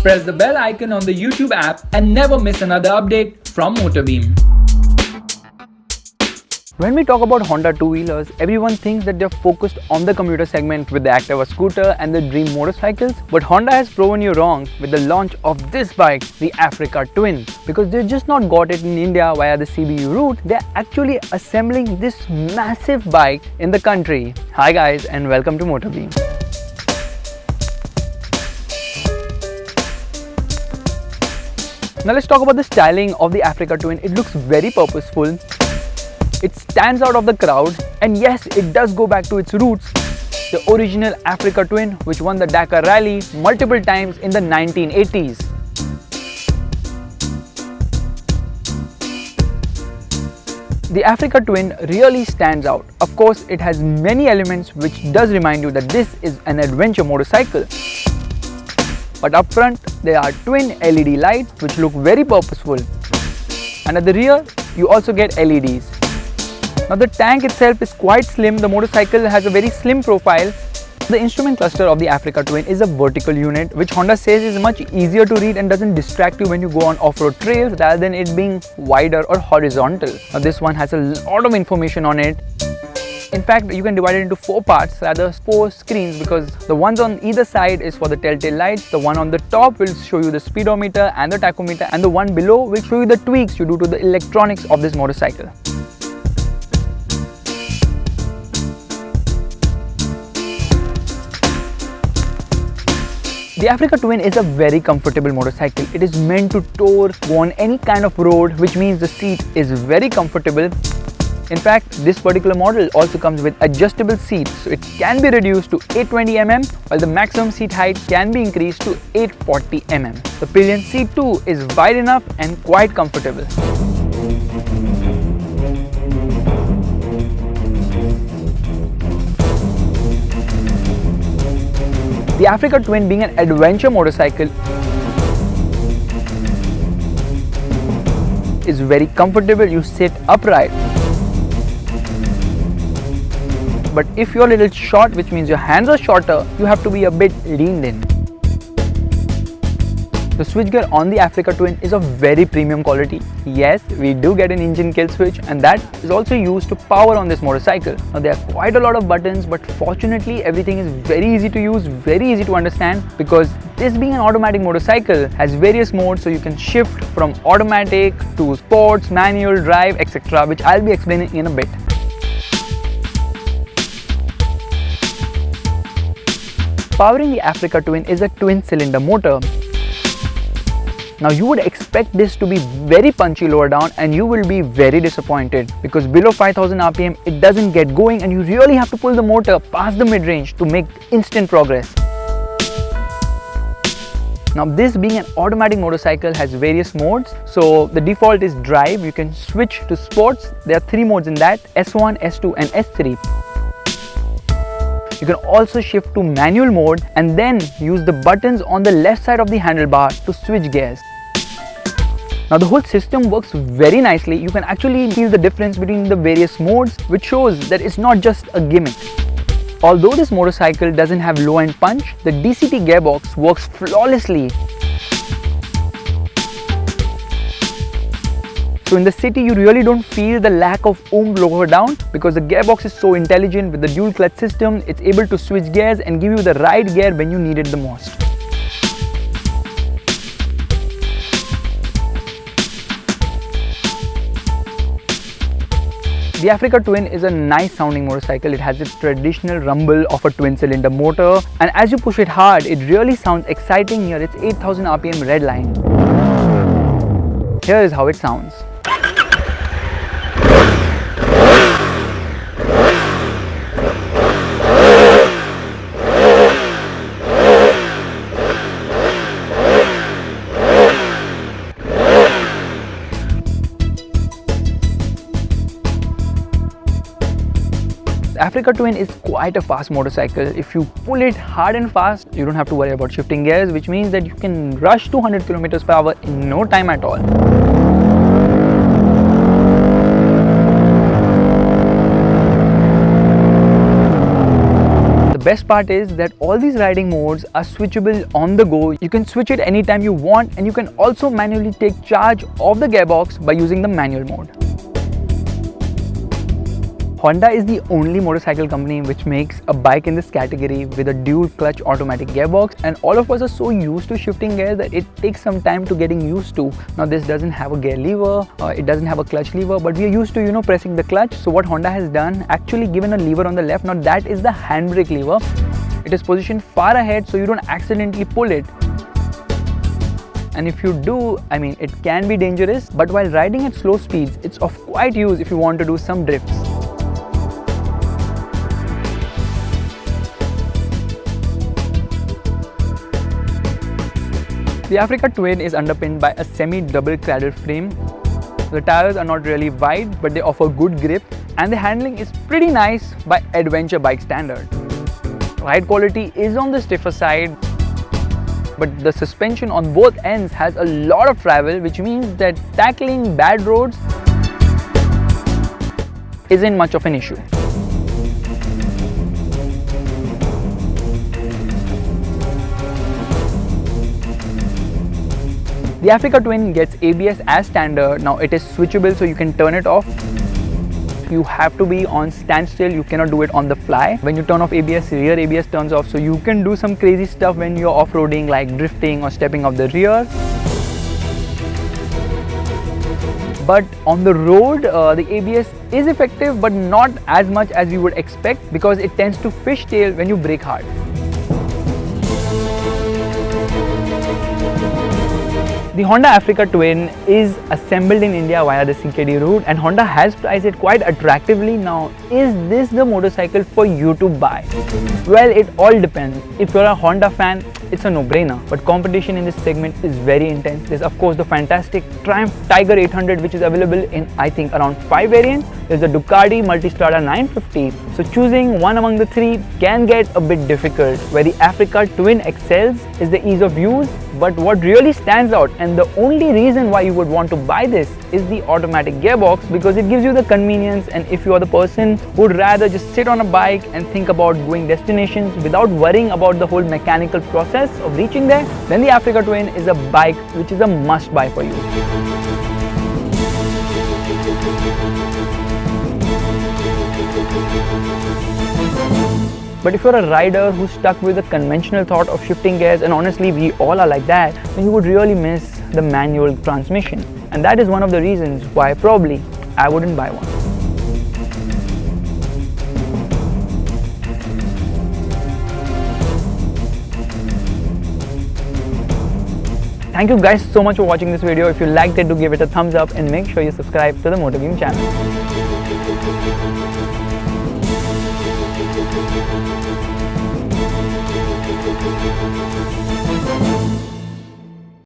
Press the bell icon on the YouTube app and never miss another update from MotorBeam. When we talk about Honda two-wheelers, everyone thinks that they're focused on the commuter segment with the Activa scooter and the Dream motorcycles. But Honda has proven you wrong with the launch of this bike, the Africa Twin. Because they've just not got it in India via the CBU route, they're actually assembling this massive bike in the country. Hi guys and welcome to MotorBeam. Now let's talk about the styling of the Africa Twin. It looks very purposeful. It stands out of the crowd, and yes, it does go back to its roots, the original Africa Twin, which won the Dakar Rally multiple times in the 1980s. The Africa Twin really stands out. Of course, it has many elements which does remind you that this is an adventure motorcycle. But up front, there are twin LED lights which look very purposeful. And at the rear, you also get LEDs. Now the tank itself is quite slim. The motorcycle has a very slim profile. The instrument cluster of the Africa Twin is a vertical unit, which Honda says is much easier to read and doesn't distract you when you go on off-road trails rather than it being wider or horizontal. Now this one has a lot of information on it. In fact, you can divide it into 4 parts, rather 4 screens, because the ones on either side is for the telltale lights, the one on the top will show you the speedometer and the tachometer, and the one below will show you the tweaks you do to the electronics of this motorcycle. The Africa Twin is a very comfortable motorcycle. It is meant to tour, go on any kind of road, which means the seat is very comfortable. In fact, this particular model also comes with adjustable seats, so it can be reduced to 820 mm, while the maximum seat height can be increased to 840 mm. The pillion seat too is wide enough and quite comfortable. The Africa Twin, being an adventure motorcycle, is very comfortable. You sit upright. But if you're a little short, which means your hands are shorter, you have to be a bit leaned in. The switchgear on the Africa Twin is of very premium quality. Yes, we do get an engine kill switch, and that is also used to power on this motorcycle. Now there are quite a lot of buttons, but fortunately everything is very easy to use, very easy to understand, because this being an automatic motorcycle has various modes, so you can shift from automatic to sports, manual, drive, etc., which I'll be explaining in a bit. Powering the Africa Twin is a twin-cylinder motor. Now you would expect this to be very punchy lower down, and you will be very disappointed because below 5000 RPM it doesn't get going, and you really have to pull the motor past the mid-range to make instant progress. Now this being an automatic motorcycle has various modes. So the default is drive. You can switch to sports. There are 3 modes in that: S1, S2 and S3. You can also shift to manual mode and then use the buttons on the left side of the handlebar to switch gears. Now the whole system works very nicely. You can actually feel the difference between the various modes, which shows that it's not just a gimmick. Although this motorcycle doesn't have low end punch, the DCT gearbox works flawlessly. So in the city, you really don't feel the lack of oomph lower down because the gearbox is so intelligent. With the dual clutch system, it's able to switch gears and give you the right gear when you need it the most. The Africa Twin is a nice sounding motorcycle. It has a traditional rumble of a twin cylinder motor, and as you push it hard, it really sounds exciting near its 8000 RPM red line. Here is how it sounds. Africa Twin is quite a fast motorcycle. If you pull it hard and fast, you don't have to worry about shifting gears, which means that you can rush 200 km/h in no time at all. The best part is that all these riding modes are switchable on the go. You can switch it anytime you want, and you can also manually take charge of the gearbox by using the manual mode. Honda is the only motorcycle company which makes a bike in this category with a dual clutch automatic gearbox, and all of us are so used to shifting gears that it takes some time to getting used to. Now this doesn't have a gear lever, it doesn't have a clutch lever, but we are used to pressing the clutch. So what Honda has done, actually given a lever on the left. Now that is the handbrake lever. It is positioned far ahead so you don't accidentally pull it. And if you do, it can be dangerous, but while riding at slow speeds, it's of quite use if you want to do some drifts. The Africa Twin is underpinned by a semi-double cradle frame. The tires are not really wide, but they offer good grip, and the handling is pretty nice by adventure bike standard. Ride quality is on the stiffer side, but the suspension on both ends has a lot of travel, which means that tackling bad roads isn't much of an issue. The Africa Twin gets ABS as standard. Now it is switchable, so you can turn it off. You have to be on standstill, you cannot do it on the fly. When you turn off ABS, rear ABS turns off, so you can do some crazy stuff when you're off-roading, like drifting or stepping off the rear. But on the road, the ABS is effective, but not as much as you would expect, because it tends to fishtail when you brake hard. The Honda Africa Twin is assembled in India via the CKD route, and Honda has priced it quite attractively. Now, is this the motorcycle for you to buy? Well, it all depends. If you're a Honda fan, it's a no-brainer, but competition in this segment is very intense. There's of course the fantastic Triumph Tiger 800, which is available in I think around 5 variants. There's the Ducati Multistrada 950. So choosing one among the three can get a bit difficult. Where the Africa Twin excels is the ease of use, but what really stands out, and the only reason why you would want to buy this, is the automatic gearbox, because it gives you the convenience. And if you are the person who would rather just sit on a bike and think about going destinations without worrying about the whole mechanical process of reaching there, then the Africa Twin is a bike which is a must buy for you. But if you're a rider who's stuck with the conventional thought of shifting gears, and honestly we all are like that, then you would really miss the manual transmission. And that is one of the reasons why probably I wouldn't buy one. Thank you guys so much for watching this video. If you liked it, do give it a thumbs up and make sure you subscribe to the MotorBeam channel.